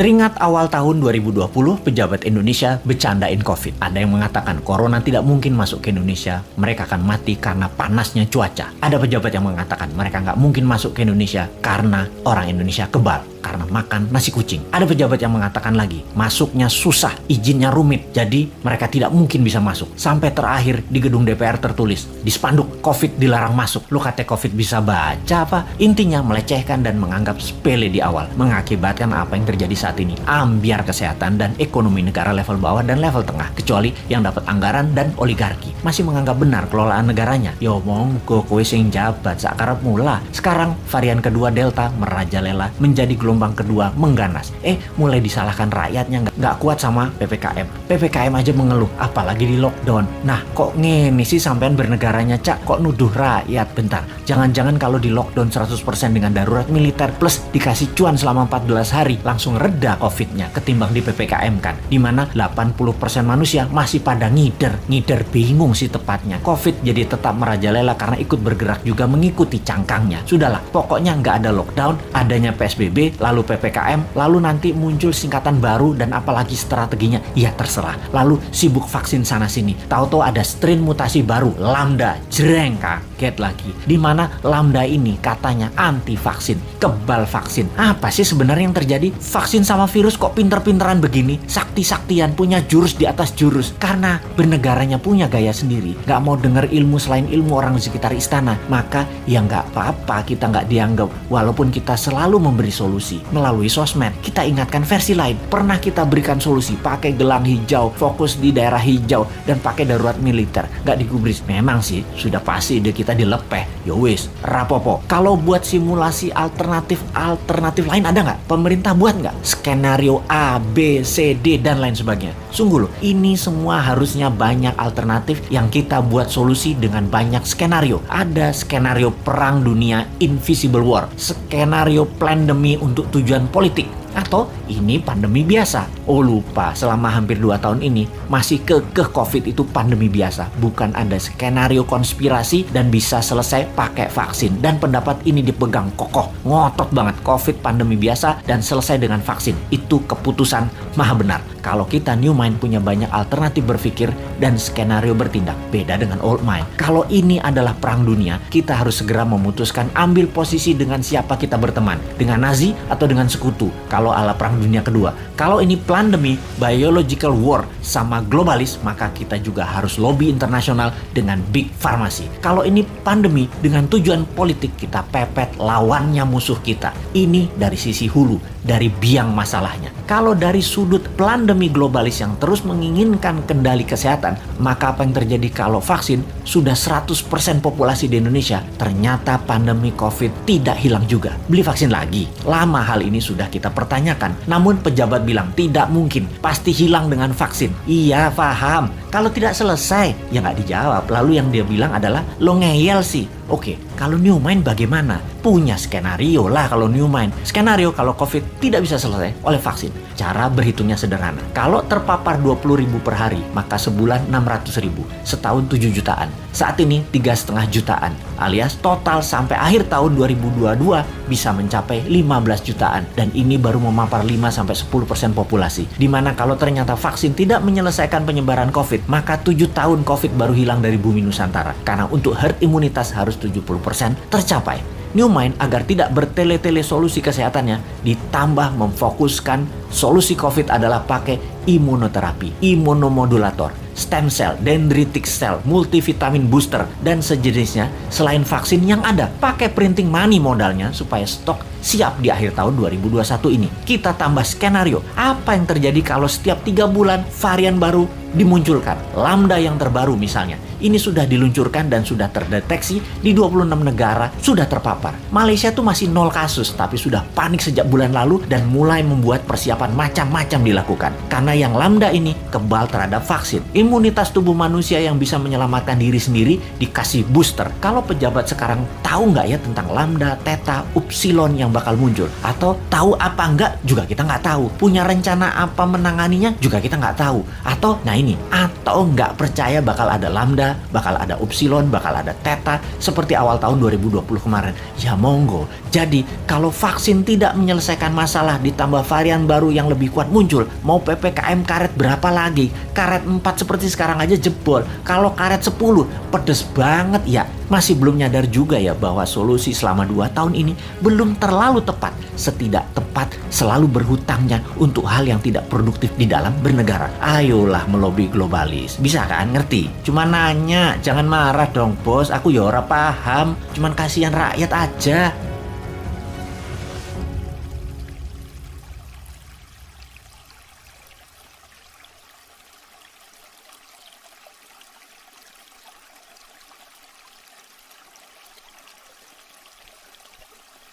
Teringat awal tahun 2020, pejabat Indonesia bercandain COVID. Ada yang mengatakan corona tidak mungkin masuk ke Indonesia, mereka akan mati karena panasnya cuaca. Ada pejabat yang mengatakan mereka nggak mungkin masuk ke Indonesia karena orang Indonesia kebal, karena makan nasi kucing. Ada pejabat yang mengatakan lagi, masuknya susah, izinnya rumit, jadi mereka tidak mungkin bisa masuk. Sampai terakhir di gedung DPR tertulis, di spanduk, COVID dilarang masuk. Lu kata COVID bisa baca apa? Intinya melecehkan dan menganggap sepele di awal, mengakibatkan apa yang terjadi saat ini, ambiar kesehatan dan ekonomi negara level bawah dan level tengah, kecuali yang dapat anggaran dan oligarki masih menganggap benar kelolaan negaranya. Yo monggo kowe sing jabat sakarep mula. Sekarang varian kedua Delta merajalela, menjadi gelombang kedua mengganas. Mulai disalahkan rakyatnya nggak kuat sama PPKM aja mengeluh, apalagi di lockdown. Nah kok ngene sih sampean bernegaranya, Cak? Kok nuduh rakyat? Bentar, jangan-jangan kalau di lockdown 100% dengan darurat militer plus dikasih cuan selama 14 hari langsung reda COVID-nya ketimbang di PPKM kan, dimana 80% manusia masih pada ngider bingung sih tepatnya. COVID jadi tetap merajalela karena ikut bergerak juga mengikuti cangkangnya. Sudahlah, pokoknya nggak ada lockdown, adanya PSBB, lalu PPKM, lalu nanti muncul singkatan baru dan apalagi strateginya, ya terserah. Lalu sibuk vaksin sana sini, tahu-tahu ada strain mutasi baru, Lambda, jreng, kaget lagi. Dimana Lambda ini katanya anti vaksin, kebal vaksin. Apa sih sebenarnya yang terjadi? Vaksin sama virus kok pinter-pinteran begini, sakti-saktian, punya jurus di atas jurus. Karena bernegaranya punya gaya sendiri, gak mau denger ilmu selain ilmu orang di sekitar istana, maka ya gak apa-apa kita gak dianggap. Walaupun kita selalu memberi solusi melalui sosmed, kita ingatkan versi lain. Pernah kita berikan solusi pakai gelang hijau, fokus di daerah hijau, dan pakai darurat militer, gak digubris. Memang sih sudah pasti ide kita dilepeh. Yowis, rapopo. Kalau buat simulasi alternatif lain ada nggak? Pemerintah buat nggak? Skenario A, B, C, D, dan lain sebagainya. Sungguh loh, ini semua harusnya banyak alternatif yang kita buat solusi dengan banyak skenario. Ada skenario perang dunia invisible war, skenario pandemi untuk tujuan politik, atau ini pandemi biasa. Oh lupa, selama hampir 2 tahun ini masih kekeh COVID itu pandemi biasa, bukan ada skenario konspirasi dan bisa selesai pakai vaksin. Dan pendapat ini dipegang kokoh, ngotot banget, COVID pandemi biasa dan selesai dengan vaksin. Itu keputusan maha benar. Kalau kita new mind punya banyak alternatif berpikir dan skenario bertindak, beda dengan old mind. Kalau ini adalah perang dunia, kita harus segera memutuskan ambil posisi dengan siapa kita berteman, dengan Nazi atau dengan sekutu. Kalau ala perang dunia kedua, kalau ini pandemi, biological war sama globalis, maka kita juga harus lobby internasional dengan big pharmacy. Kalau ini pandemi dengan tujuan politik, kita pepet lawannya musuh kita. Ini dari sisi hulu, dari biang masalahnya. Kalau dari sudut pandemi globalis yang terus menginginkan kendali kesehatan, maka apa yang terjadi kalau vaksin sudah 100% populasi di Indonesia, ternyata pandemi COVID tidak hilang juga? Beli vaksin lagi? Lama hal ini sudah kita pertanyakan, namun pejabat bilang tidak mungkin, pasti hilang dengan vaksin. Iya, paham. Kalau tidak selesai, ya nggak dijawab. Lalu yang dia bilang adalah, lo ngeyel sih. Oke, kalau new mind bagaimana? Punya skenario lah kalau new mind. Skenario kalau COVID tidak bisa selesai oleh vaksin. Cara berhitungnya sederhana. Kalau terpapar 20.000 per hari, maka sebulan 600.000. Setahun 7 jutaan. Saat ini 3,5 jutaan. Alias total sampai akhir tahun 2022 bisa mencapai 15 jutaan. Dan ini baru memapar 5-10% populasi. Dimana kalau ternyata vaksin tidak menyelesaikan penyebaran COVID, maka 7 tahun COVID baru hilang dari bumi Nusantara. Karena untuk herd imunitas harus 70% tercapai. New Mind agar tidak bertele-tele solusi kesehatannya, ditambah memfokuskan solusi COVID adalah pakai imunoterapi, imunomodulator, stem cell, dendritic cell, multivitamin booster, dan sejenisnya selain vaksin yang ada. Pakai printing money modalnya supaya stok siap di akhir tahun 2021 ini. Kita tambah skenario, apa yang terjadi kalau setiap 3 bulan varian baru dimunculkan. Lambda yang terbaru misalnya, ini sudah diluncurkan dan sudah terdeteksi di 26 negara, sudah terpapar. Malaysia tuh masih 0 kasus, tapi sudah panik sejak bulan lalu dan mulai membuat persiapan macam-macam dilakukan. Karena yang Lambda ini kebal terhadap vaksin. Imunitas tubuh manusia yang bisa menyelamatkan diri sendiri dikasih booster. Kalau pejabat sekarang tahu nggak ya tentang Lambda, Theta, Upsilon yang bakal muncul? Atau tahu apa enggak juga kita nggak tahu. Punya rencana apa menanganinya juga kita nggak tahu. Atau, atau nggak percaya bakal ada Lambda, bakal ada Upsilon, bakal ada Theta seperti awal tahun 2020 kemarin. Ya monggo. Jadi kalau vaksin tidak menyelesaikan masalah ditambah varian baru yang lebih kuat muncul, mau PPKM karet berapa lagi? Karet 4 seperti sekarang aja jebol. Kalau karet 10 pedes banget ya. Masih belum nyadar juga ya bahwa solusi selama 2 tahun ini belum terlalu tepat. Setidak tepat selalu berhutangnya untuk hal yang tidak produktif di dalam bernegara. Ayolah melobi globalis. Bisa kan ngerti? Cuma nanya, jangan marah dong bos. Aku ya ora paham. Cuman kasihan rakyat aja.